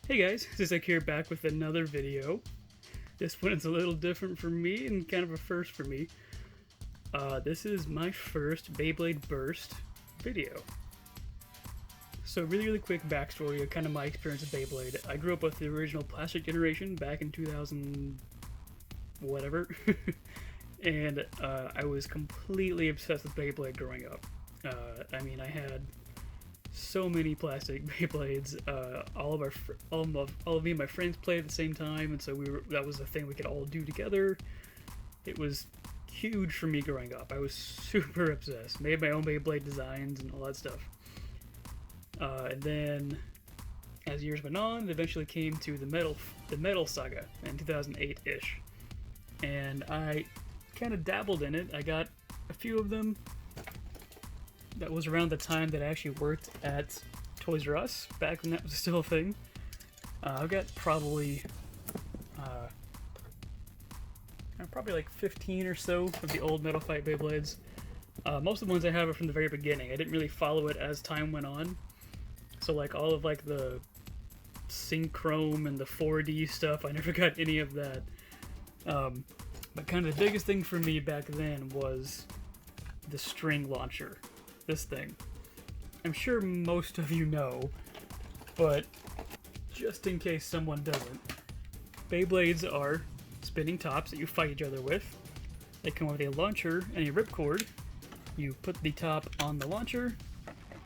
Hey guys, Zizek here back with another video. This one is a little different for me and kind of a first for me. This is my first Beyblade Burst video. So really quick backstory of kind of my experience with Beyblade. I grew up with the original plastic generation back in 2000 whatever. And I was completely obsessed with Beyblade growing up. I had so many plastic Beyblades. All of me and my friends played at the same time, and so that was a thing we could all do together. It was huge for me growing up. I was super obsessed. Made my own Beyblade designs and all that stuff. And then, as years went on, it eventually came to the metal saga in 2008-ish, and I kind of dabbled in it. I got a few of them. That was around the time that I actually worked at Toys R Us, back when that was still a thing. I've got probably like 15 or so of the old Metal Fight Beyblades. Most of the ones I have are from the very beginning. I didn't really follow it as time went on. So like all of like the Synchrome and the 4D stuff, I never got any of that. But kind of the biggest thing for me back then was the string launcher. This thing. I'm sure most of you know, but just in case someone doesn't, Beyblades are spinning tops that you fight each other with. They come with a launcher and a ripcord. You put the top on the launcher,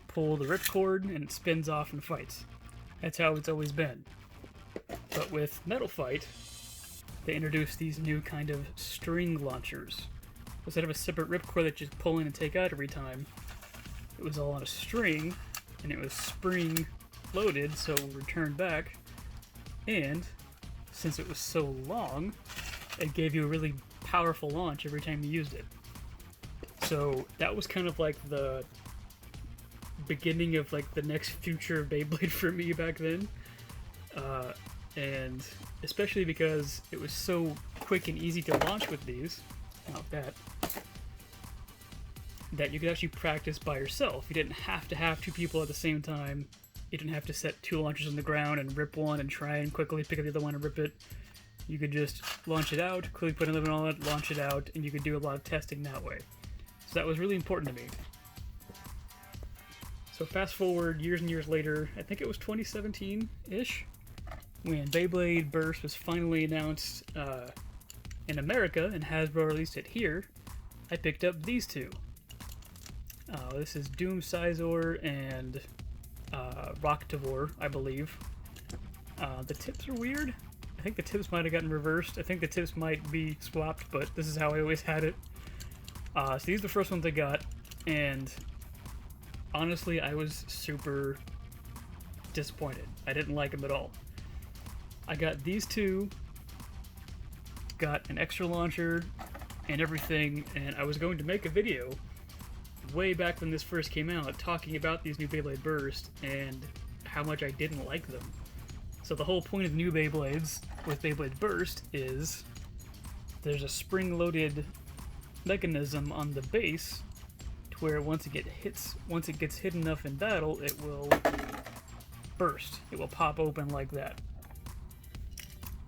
pull the ripcord, and it spins off and fights. That's how it's always been. But with Metal Fight, they introduced these new kind of string launchers. Instead of a separate ripcord that you just pull in and take out every time, it was all on a string, and it was spring loaded, so it would return back. And since it was so long, it gave you a really powerful launch every time you used it. So that was kind of like the beginning of like the next future of Beyblade for me back then. And especially because it was so quick and easy to launch with these, that you could actually practice by yourself. You didn't have to have two people at the same time. You didn't have to set two launchers on the ground and rip one and try and quickly pick up the other one and rip it. You could just launch it out, quickly put another one on it, launch it out, and you could do a lot of testing that way. So that was really important to me. So fast forward years and years later, I think it was 2017-ish, when Beyblade Burst was finally announced in America and Hasbro released it here. I picked up these two. This is Doom Sizor and Rocktavor, I believe. The tips are weird. I think the tips might have gotten reversed. I think the tips might be swapped, but this is how I always had it. So these are the first ones I got, and honestly, I was super disappointed. I didn't like them at all. I got these two, got an extra launcher and everything, and I was going to make a video way back when this first came out talking about these new Beyblade Burst and how much I didn't like them. So the whole point of the new Beyblades with Beyblade Burst is there's a spring-loaded mechanism on the base to where once it gets hit enough in battle, it will burst. It will pop open like that.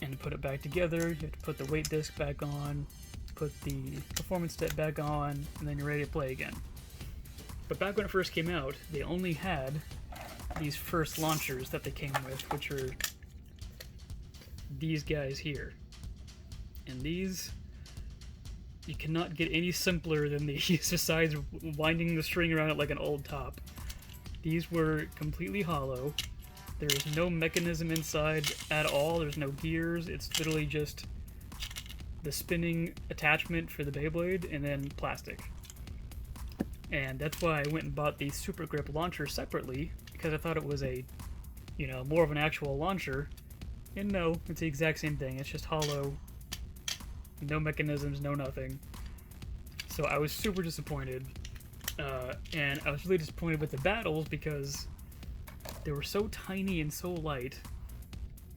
And to put it back together, you have to put the weight disc back on, put the performance step back on, and then you're ready to play again. But back when it first came out, they only had these first launchers that they came with, which are these guys here. And these, you cannot get any simpler than these besides winding the string around it like an old top. These were completely hollow. There is no mechanism inside at all. There's no gears. It's literally just the spinning attachment for the Beyblade and then plastic. And that's why I went and bought the Super Grip launcher separately, because I thought it was more of an actual launcher. And no, it's the exact same thing. It's just hollow, no mechanisms, no nothing. So I was super disappointed. And I was really disappointed with the battles because they were so tiny and so light,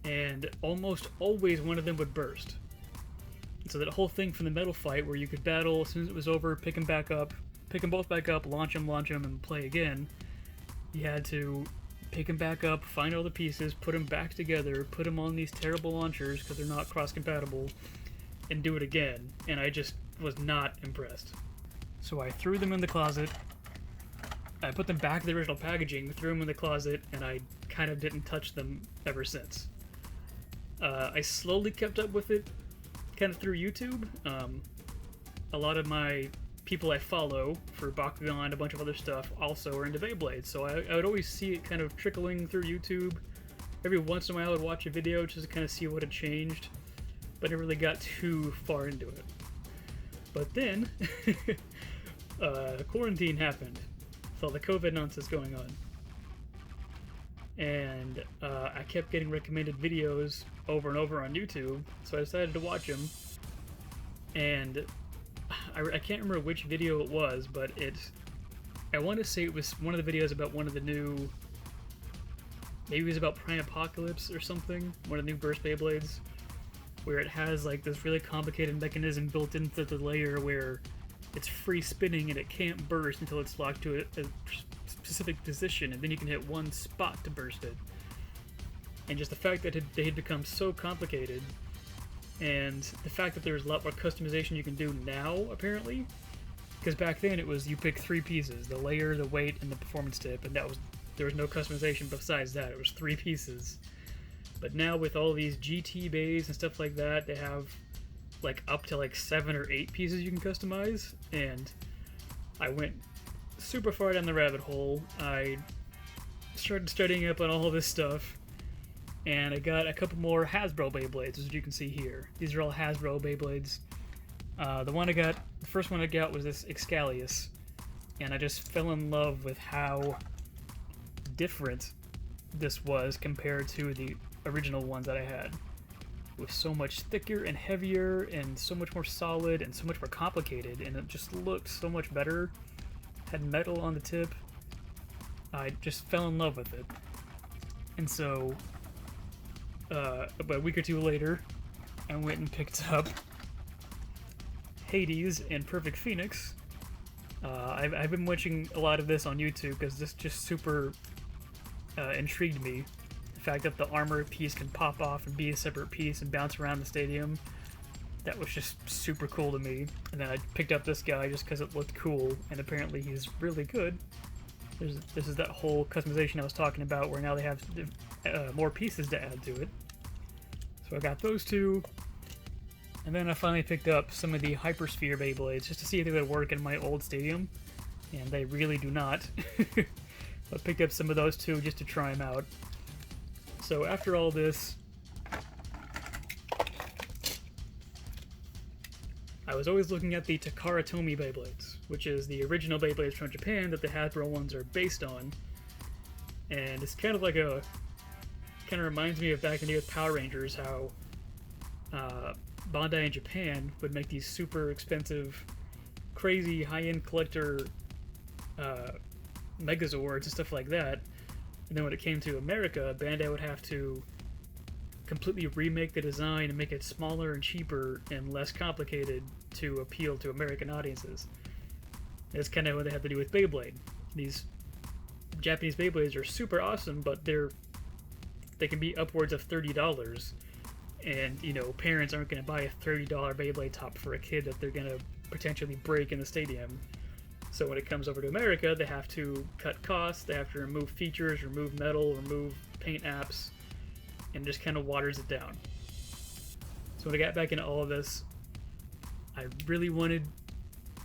and almost always one of them would burst. So that whole thing from the Metal Fight where you could battle as soon as it was over, pick them both back up, launch them, and play again. You had to pick them back up, find all the pieces, put them back together, put them on these terrible launchers because they're not cross-compatible, and do it again. And I just was not impressed. So I threw them in the closet. I put them back in the original packaging, threw them in the closet, and I kind of didn't touch them ever since. I slowly kept up with it kind of through YouTube. A lot of my people I follow for Bakugan and a bunch of other stuff also are into Beyblade, so I would always see it kind of trickling through YouTube. Every once in a while I would watch a video just to kind of see what had changed, but I never really got too far into it. But then, quarantine happened with all the COVID nonsense going on. And I kept getting recommended videos over and over on YouTube, so I decided to watch them. And I can't remember which video it was, but I want to say it was one of the videos about one of the new, maybe it was about Prime Apocalypse or something, one of the new Burst Beyblades, where it has like this really complicated mechanism built into the layer where it's free spinning and it can't burst until it's locked to a specific position, and then you can hit one spot to burst it. And just the fact that they had become so complicated, and the fact that there's a lot more customization you can do now, apparently, because back then it was you pick 3 pieces: the layer, the weight, and the performance tip, and there was no customization besides that. It was 3 pieces. But now with all these GT bays and stuff like that, they have like up to like 7 or 8 pieces you can customize, and I went super far down the rabbit hole. I started studying up on all this stuff, and I got a couple more Hasbro Beyblades, as you can see here. These are all Hasbro Beyblades. The first one I got was this Excalius, and I just fell in love with how different this was compared to the original ones that I had. It was so much thicker and heavier and so much more solid and so much more complicated, and it just looked so much better. Had metal on the tip. I just fell in love with it. And so, about a week or 2 later, I went and picked up Hades and Perfect Phoenix. I've been watching a lot of this on YouTube because this just super intrigued me. The fact that the armor piece can pop off and be a separate piece and bounce around the stadium, that was just super cool to me. And then I picked up this guy just because it looked cool, and apparently he's really good. This is that whole customization I was talking about, where now they have more pieces to add to it. So I got those 2, and then I finally picked up some of the Hypersphere Beyblades just to see if they would work in my old stadium, and they really do not. I picked up some of those 2 just to try them out. So after all this, I was always looking at the Takara Tomy Beyblades, which is the original Beyblades from Japan that the Hasbro ones are based on. And it's kind of like kind of reminds me of back in the day with Power Rangers, how Bandai in Japan would make these super expensive, crazy high-end collector Megazords and stuff like that. And then when it came to America, Bandai would have to completely remake the design and make it smaller and cheaper and less complicated to appeal to American audiences. That's kind of what they had to do with Beyblade. These Japanese Beyblades are super awesome, but they can be upwards of $30, and parents aren't going to buy a $30 Beyblade top for a kid that they're going to potentially break in the stadium. So when it comes over to America, they have to cut costs, they have to remove features, remove metal, remove paint apps, and just kind of waters it down. So when I got back into all of this, I really wanted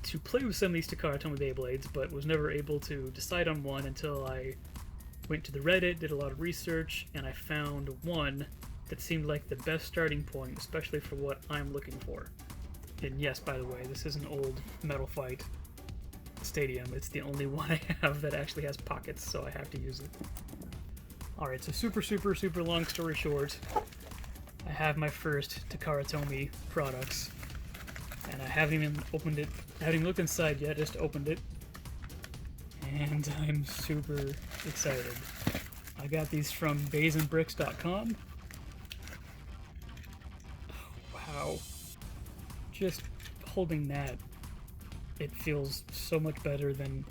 to play with some of these Takara Tomy Beyblades, but was never able to decide on one until I went to the Reddit, did a lot of research, and I found one that seemed like the best starting point, especially for what I'm looking for. And yes, by the way, this is an old Metal Fight stadium. It's the only one I have that actually has pockets, so I have to use it. Alright, so super long story short, I have my first Takara Tomy products, and I haven't even opened it. I haven't even looked inside yet, just opened it, and I'm super excited. I got these from baysandbricks.com. Wow. Just holding that, it feels so much better than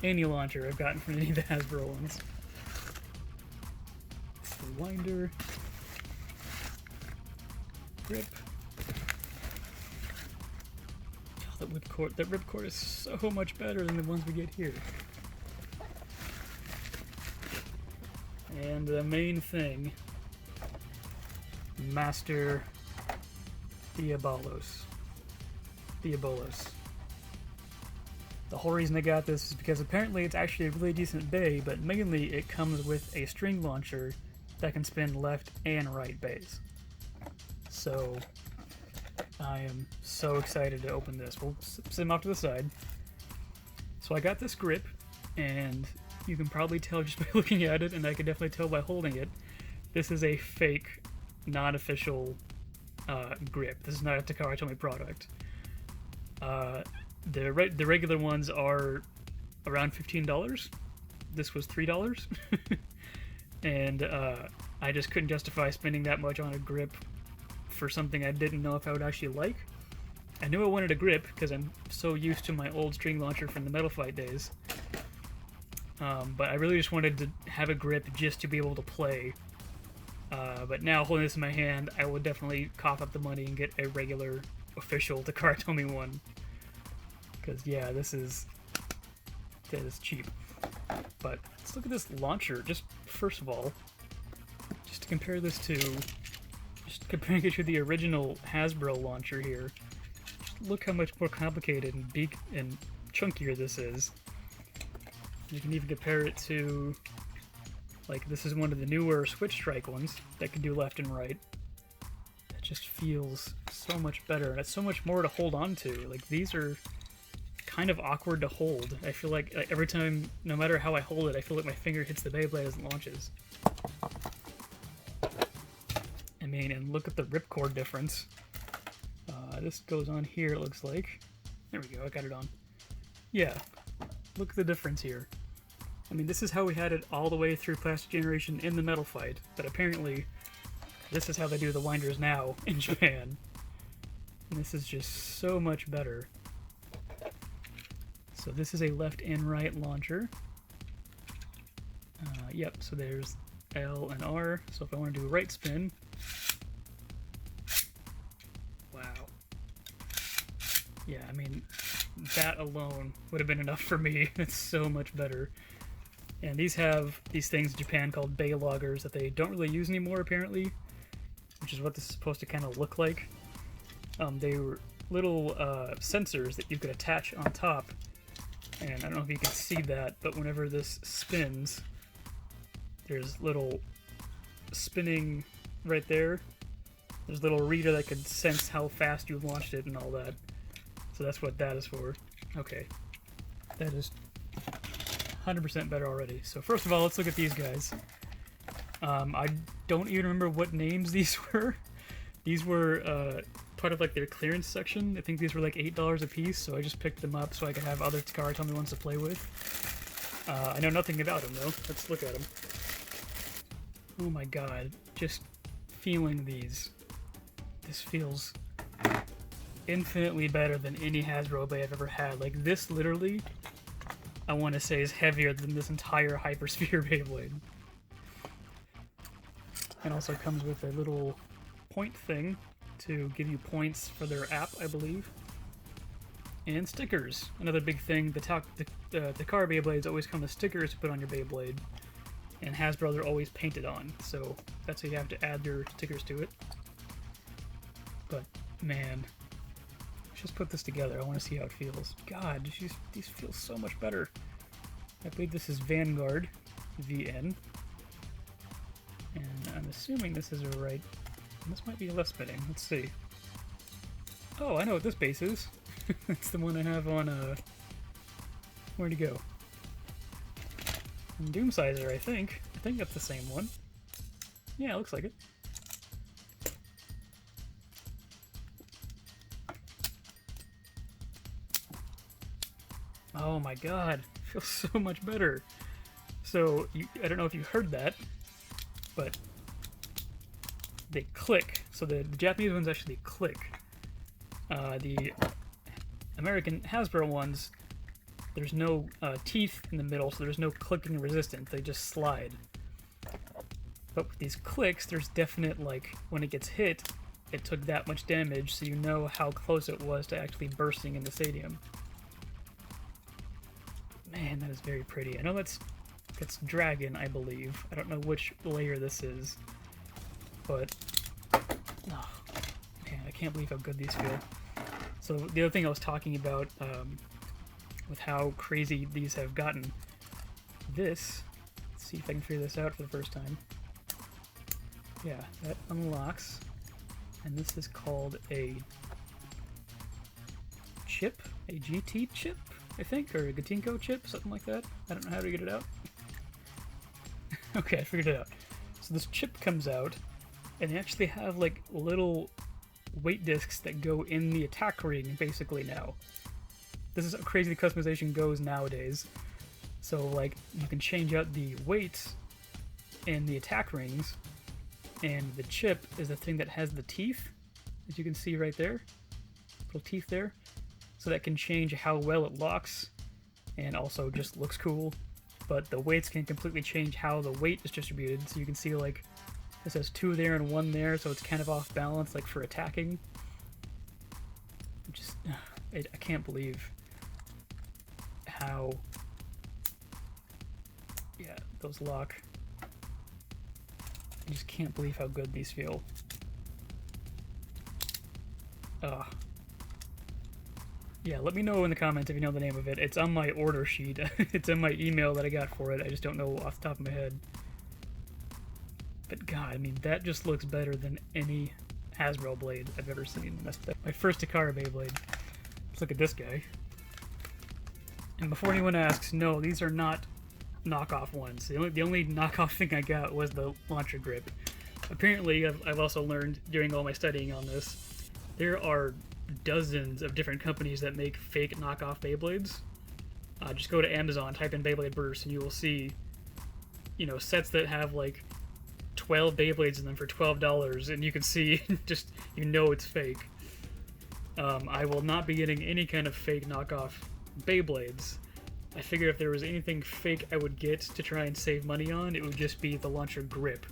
any launcher I've gotten from any of the Hasbro ones. winder. Grip. Oh, that ripcord is so much better than the ones we get here. And the main thing, Master Diabolos. The whole reason I got this is because apparently it's actually a really decent bay, but mainly it comes with a string launcher that can spin left and right bays. So I am so excited to open this. We'll sit them off to the side. So I got this grip, and you can probably tell just by looking at it, and I can definitely tell by holding it, this is a fake, non-official grip. This is not a Takara Tomy product. The regular ones are around $15. This was $3. And I just couldn't justify spending that much on a grip for something I didn't know if I would actually like. I knew I wanted a grip because I'm so used to my old string launcher from the Metal Fight days. But I really just wanted to have a grip just to be able to play. But now, holding this in my hand, I will definitely cough up the money and get a regular, official Takara Tomy one. Because, yeah, that is cheap. But let's look at this launcher, just first of all. Just to compare this to... Just comparing it to the original Hasbro launcher here. Just look how much more complicated and chunkier this is. You can even compare it to... Like, this is one of the newer Switch Strike ones that can do left and right. It just feels so much better, and it's so much more to hold on to. Like, these are kind of awkward to hold. I feel like every time, no matter how I hold it, I feel like my finger hits the Beyblade as it launches. I mean, and look at the ripcord difference. This goes on here, it looks like. There we go, I got it on. Yeah, look at the difference here. I mean, this is how we had it all the way through Plastic Generation in the Metal Fight, but apparently this is how they do the winders now in Japan. And this is just so much better. So this is a left and right launcher. Yep, so there's L and R. So if I want to do a right spin... Wow. Yeah, I mean, that alone would have been enough for me. It's so much better. And these have these things in Japan called bay loggers that they don't really use anymore, apparently, which is what this is supposed to kind of look like. They were little sensors that you could attach on top, and I don't know if you can see that, but whenever this spins, there's little spinning right there. There's a little reader that could sense how fast you've launched it and all that. So that's what that is for. Okay. That is 100% better already. So first of all, let's look at these guys. I don't even remember what names these were. These were part of like their clearance section. I think these were like $8 a piece, so I just picked them up so I could have other Takara Tomy ones to play with. I know nothing about them though. Let's look at them. Oh my god, just feeling these. This feels infinitely better than any Hasbro bay I've ever had. Like this literally, I want to say, is heavier than this entire Hypersphere Beyblade. It also comes with a little point thing to give you points for their app, I believe. And stickers. Another big thing, the Takara Beyblades always come with stickers to put on your Beyblade. And Hasbro, they're always painted on, so that's how you have to add your stickers to it. But, man, let's just put this together. I want to see how it feels. God, these feel so much better. I believe this is Vanguard, VN. And I'm assuming this is a right... This might be a left spinning. Let's see. Oh, I know what this base is. It's the one I have on, where'd it go? Doomsizer, I think. I think that's the same one. Yeah, it looks like it. Oh my god, it feels so much better. So, I don't know if you heard that, but they click. So the Japanese ones actually click. The American Hasbro ones, there's no teeth in the middle, so there's no clicking resistance. They just slide. But with these clicks, there's definite, like, when it gets hit, it took that much damage, so you know how close it was to actually bursting in the stadium. Man, that is very pretty. I know that's Dragon, I believe. I don't know which layer this is, but oh, man, I can't believe how good these feel. So the other thing I was talking about with how crazy these have gotten, let's see if I can figure this out for the first time. Yeah, that unlocks, and this is called a chip, a GT chip, I think, or a Gatinko chip, something like that. I don't know how to get it out. Okay, I figured it out. So this chip comes out, and they actually have like little weight discs that go in the attack ring, basically, now. This is how crazy the customization goes nowadays. So, like, you can change out the weights in the attack rings, and the chip is the thing that has the teeth, as you can see right there. Little teeth there. So that can change how well it locks, and also just looks cool. But the weights can completely change how the weight is distributed, so you can see, like, it says 2 there and 1 there, so it's kind of off balance, like, for attacking. Just, I can't believe how, yeah, those lock. I just can't believe how good these feel. Yeah, let me know in the comments if you know the name of it. It's on my order sheet. It's in my email that I got for it. I just don't know off the top of my head. But God, I mean, that just looks better than any Hasbro blade I've ever seen. That's my first Takara Beyblade. Let's look at this guy. And before anyone asks, no, these are not knockoff ones. The only knockoff thing I got was the launcher grip. Apparently, I've also learned during all my studying on this, there are dozens of different companies that make fake knockoff Beyblades. Just go to Amazon, type in Beyblade Burst, and you will see, you know, sets that have like 12 Beyblades in them for $12, and you can see, just, you know it's fake. I will not be getting any kind of fake knockoff Beyblades. I figured if there was anything fake I would get to try and save money on, it would just be the launcher grip.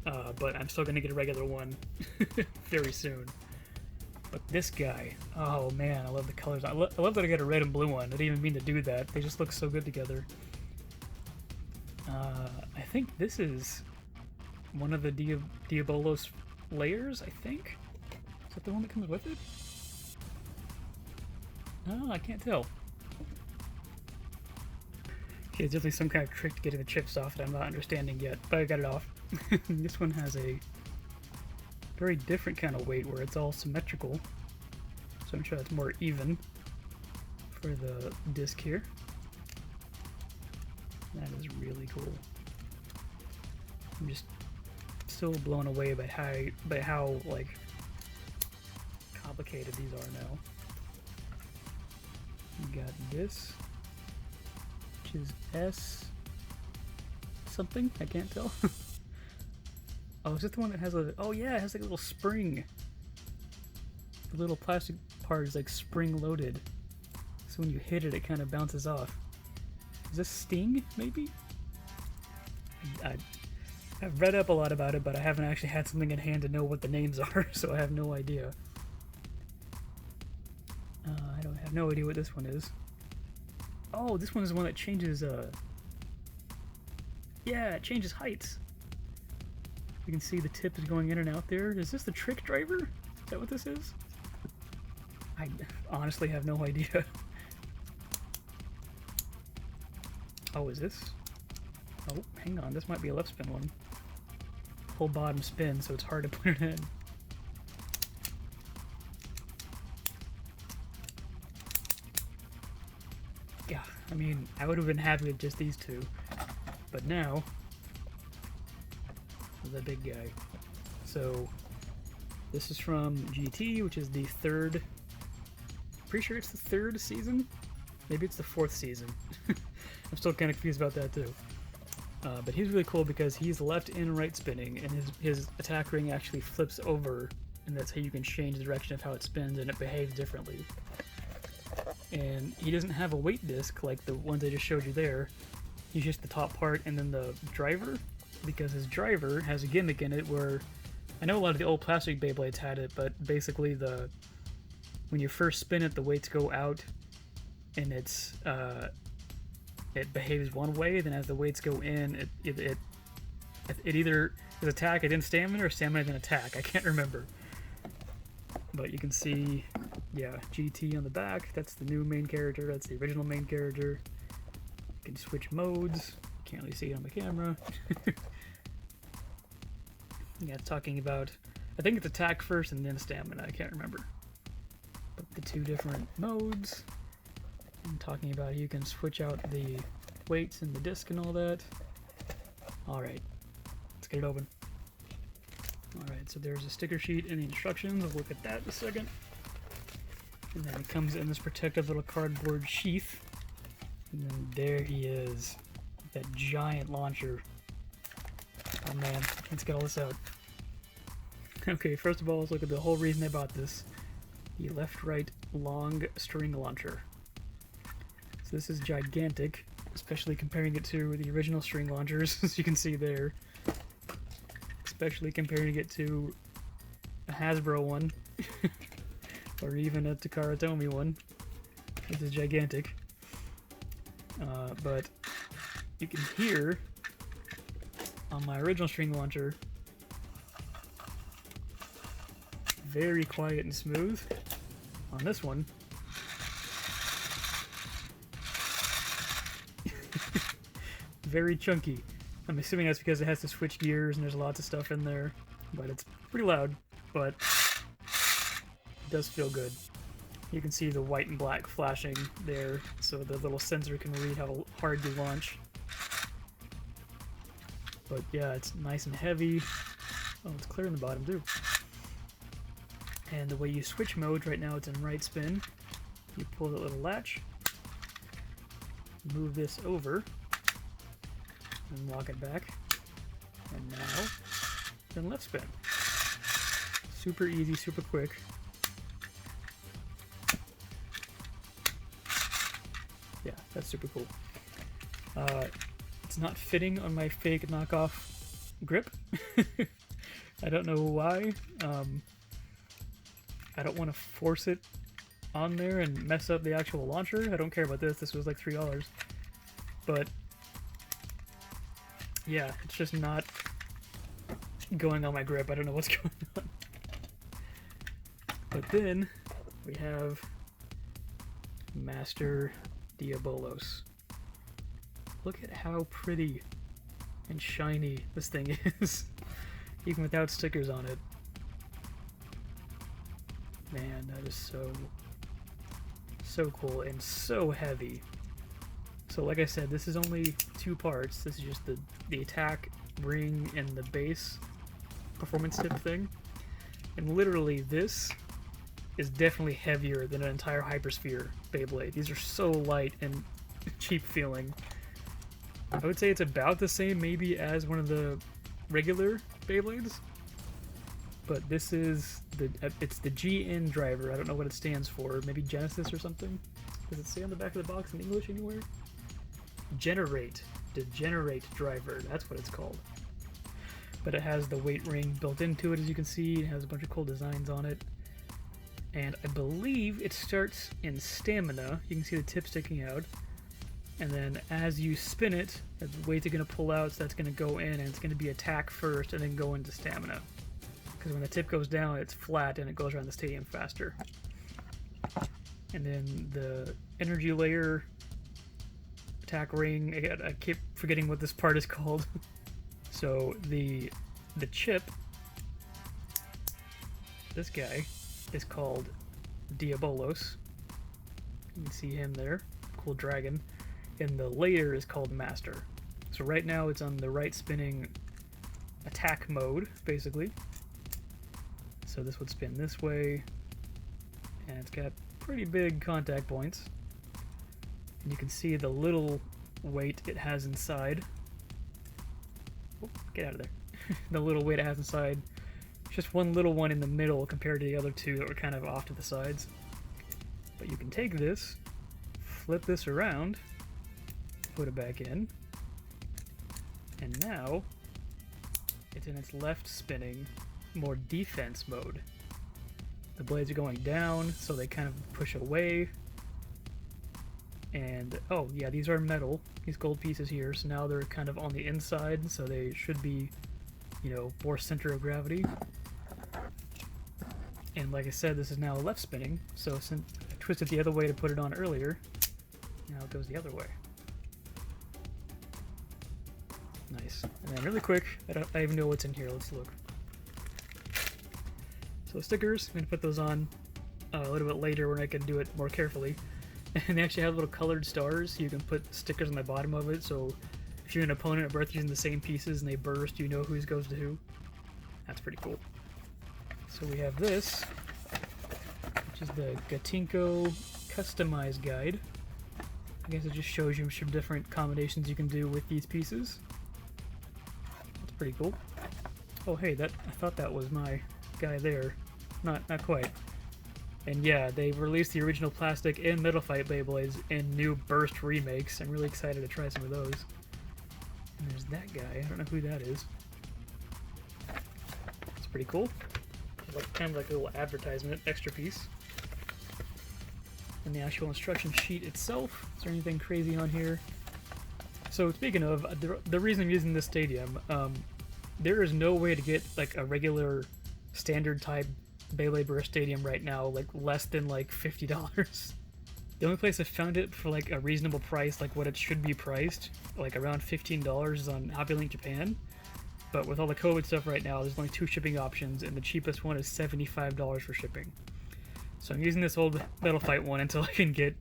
But I'm still going to get a regular one very soon. But this guy, oh man, I love the colors. I love that I got a red and blue one. I didn't even mean to do that. They just look so good together. I think this is one of the Diabolos layers, I think? Is that the one that comes with it? No, I can't tell. Okay, there's definitely some kind of trick to getting the chips off that I'm not understanding yet, but I got it off. This one has a very different kind of weight where it's all symmetrical, so I'm sure that's more even for the disc here. That is really cool. I'm just still blown away by how like complicated these are now. We got this, which is S something, I can't tell. Oh, is it the one that has a... Oh yeah, it has like a little spring. The little plastic part is like spring-loaded. So when you hit it, it kind of bounces off. Is this Sting, maybe? I've read up a lot about it, but I haven't actually had something in hand to know what the names are, so I have no idea. I don't have no idea what this one is. Oh, this one is the one that changes, yeah, it changes heights. You can see the tip is going in and out there. Is this the trick driver? Is that what this is? I honestly have no idea. Oh, is this? Oh, hang on. This might be a left spin one. Whole bottom spin, so it's hard to put it in. Yeah, I mean, I would have been happy with just these two. But now, the big guy. So this is from GT, which is the third, pretty sure it's the third season, maybe it's the fourth season. I'm still kind of confused about that too. But he's really cool because he's left and right spinning, and his attack ring actually flips over, and that's how you can change the direction of how it spins, and it behaves differently. And he doesn't have a weight disc like the ones I just showed you there. He's just the top part and then the driver. because his driver has a gimmick in it where I know a lot of the old plastic Beyblades had it, but basically when you first spin it, the weights go out and it behaves one way. Then as the weights go in, it either is attack and then stamina, or stamina then attack. I can't remember. But you can see, yeah, GT on the back. That's the new main character. That's the original main character. You can switch modes. You can't really see it on the camera. Yeah, it's talking about, I think it's attack first and then stamina. I can't remember. But the two different modes. I'm talking about you can switch out the weights and the disc and all that. Alright, let's get it open. Alright, so there's a sticker sheet and the instructions. We'll look at that in a second. And then it comes in this protective little cardboard sheath. And then there he is. That giant launcher. Oh man, let's get all this out. Okay, first of all, let's look at the whole reason I bought this. The left-right long string launcher. So this is gigantic, especially comparing it to the original string launchers, as you can see there. Especially comparing it to a Hasbro one, or even a Takara Tomy one. This is gigantic. But you can hear on my original string launcher, very quiet and smooth. On this one, very chunky. I'm assuming that's because it has to switch gears and there's lots of stuff in there, but it's pretty loud, but it does feel good. You can see the white and black flashing there, so the little sensor can read how hard you launch. But yeah, it's nice and heavy. Oh, it's clear in the bottom too. And the way you switch modes, right now it's in right spin. You pull the little latch, move this over, and lock it back. And now, then left spin. Super easy, super quick. Yeah, that's super cool. It's not fitting on my fake knockoff grip. I don't know why. I don't want to force it on there and mess up the actual launcher. I don't care about this. This was like $3. But yeah, it's just not going on my grip. I don't know what's going on. But then we have Master Diabolos. Look at how pretty and shiny this thing is, even without stickers on it. Man, that is so cool and so heavy. So like I said, this is only 2 parts. This is just the attack, ring, and the base performance tip thing. And literally this is definitely heavier than an entire Hypersphere Beyblade. These are so light and cheap feeling. I would say it's about the same maybe as one of the regular Beyblades. But this is it's the GN driver. I don't know what it stands for. Maybe Genesis or something? Does it say on the back of the box in English anywhere? Generate. The Generate driver. That's what it's called. But it has the weight ring built into it, as you can see. It has a bunch of cool designs on it. And I believe it starts in stamina. You can see the tip sticking out. And then as you spin it, the weights are going to pull out, so that's going to go in, and it's going to be attack first and then go into stamina. Because when the tip goes down, it's flat and it goes around the stadium faster. And then the energy layer, attack ring, I keep forgetting what this part is called. So the chip, this guy, is called Diabolos. You can see him there, cool dragon. And the layer is called Master. So right now it's on the right spinning attack mode, basically. So this would spin this way, and it's got pretty big contact points. And you can see the little weight it has inside. Oh, get out of there. The little weight it has inside. Just one little one in the middle compared to the other two that were kind of off to the sides. But you can take this, flip this around, put it back in, and now it's in its left spinning, more defense mode. The blades are going down, so they kind of push away. And, oh yeah, these are metal, these gold pieces here, so now they're kind of on the inside, so they should be, you know, more center of gravity. And like I said, this is now left spinning, so since I twisted the other way to put it on earlier, now it goes the other way. Nice. And then really quick, I don't even know what's in here, let's look. So stickers, I'm going to put those on a little bit later when I can do it more carefully. And they actually have little colored stars, so you can put stickers on the bottom of it, so if you're an opponent and both using the same pieces and they burst, you know who goes to who. That's pretty cool. So we have this, which is the Gatinko Customized Guide. I guess it just shows you some different combinations you can do with these pieces. That's pretty cool. Oh hey, I thought that was my guy there. Not quite. And yeah, they've released the original plastic and metal fight Beyblades in new burst remakes. I'm really excited to try some of those. And there's that guy. I don't know who that is. It's pretty cool. Like, kind of like a little advertisement, extra piece. And the actual instruction sheet itself. Is there anything crazy on here? So speaking of, the reason I'm using this stadium, there is no way to get like a regular standard type Beyblade Burst Stadium right now, like less than like $50. The only place I found it for like a reasonable price, like what it should be priced, like around $15, is on HobbyLink Japan. But with all the COVID stuff right now, there's only 2 shipping options, and the cheapest one is $75 for shipping. So I'm using this old Metal Fight one until I can get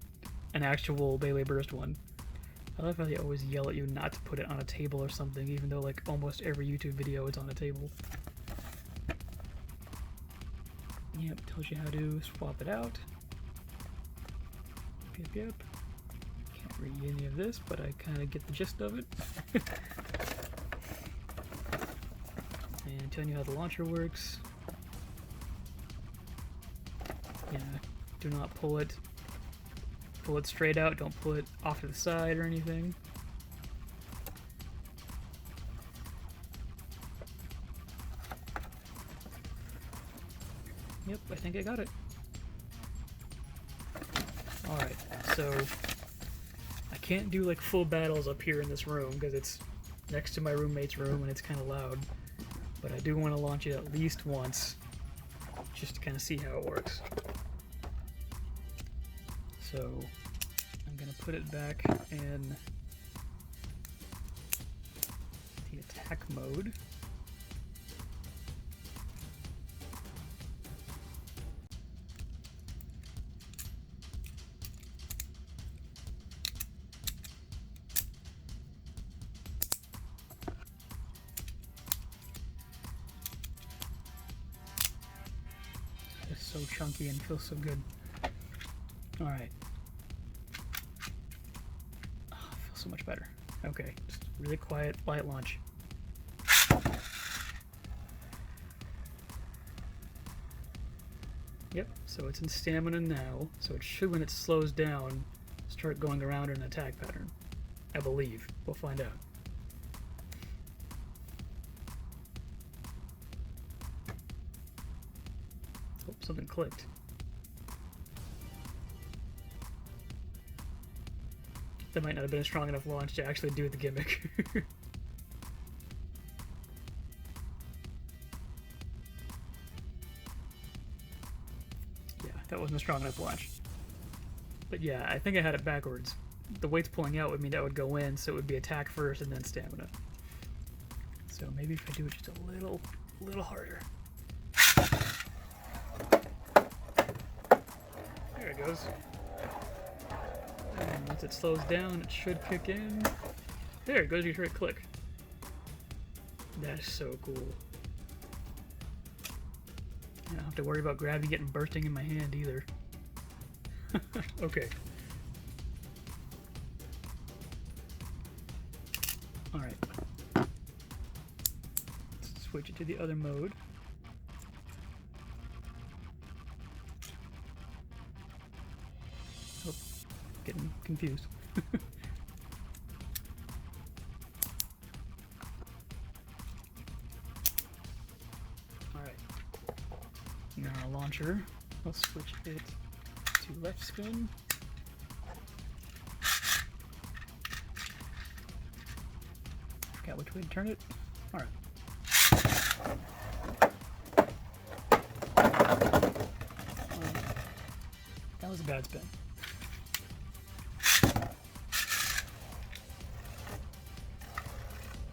an actual Beyblade Burst one. I love how they always yell at you not to put it on a table or something, even though like almost every YouTube video is on a table. Yep, tells you how to swap it out. Yep. Can't read any of this, but I kind of get the gist of it. And telling you how the launcher works. Yeah, do not pull it straight out, don't pull it off to the side or anything. Yep, I think I got it. Alright, so I can't do like full battles up here in this room because it's next to my roommate's room and it's kind of loud. But I do want to launch it at least once just to kind of see how it works. So I'm going to put it back in the attack mode. It's so chunky and feels so good. Alright. Oh, it feels so much better. Okay, just really quiet, light launch. Yep, so it's in stamina now, so it should, when it slows down, start going around in an attack pattern. I believe. We'll find out. Oh, something clicked. That might not have been a strong enough launch to actually do the gimmick. Yeah, that wasn't a strong enough launch. But yeah, I think I had it backwards. The weight's pulling out would mean that would go in, so it would be attack first and then stamina. So maybe if I do it just a little harder. There it goes. And once it slows down, it should kick in. There it goes, you hear it click. That is so cool. I don't have to worry about gravity getting bursting in my hand either. Okay. Alright. Let's switch it to the other mode. Oh, getting confused. And our launcher, we'll switch it to left spin. Got which way to turn it? Alright. That was a bad spin.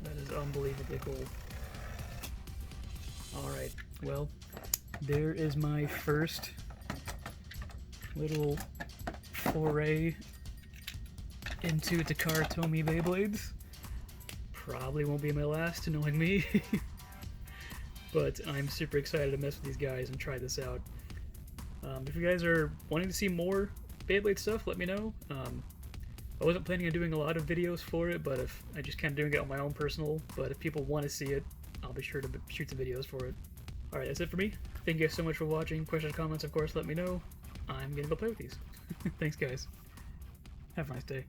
That is unbelievably cool. Alright, well, there is my first little foray into Takara Tomy Beyblades. Probably won't be my last, knowing me. But I'm super excited to mess with these guys and try this out. If you guys are wanting to see more Beyblade stuff, let me know. I wasn't planning on doing a lot of videos for it, but if I just kind of doing it on my own personal. But if people want to see it, I'll be sure to shoot some videos for it. Alright, that's it for me. Thank you guys so much for watching. Questions, comments, of course, let me know. I'm gonna go play with these. Thanks, guys. Have a nice day.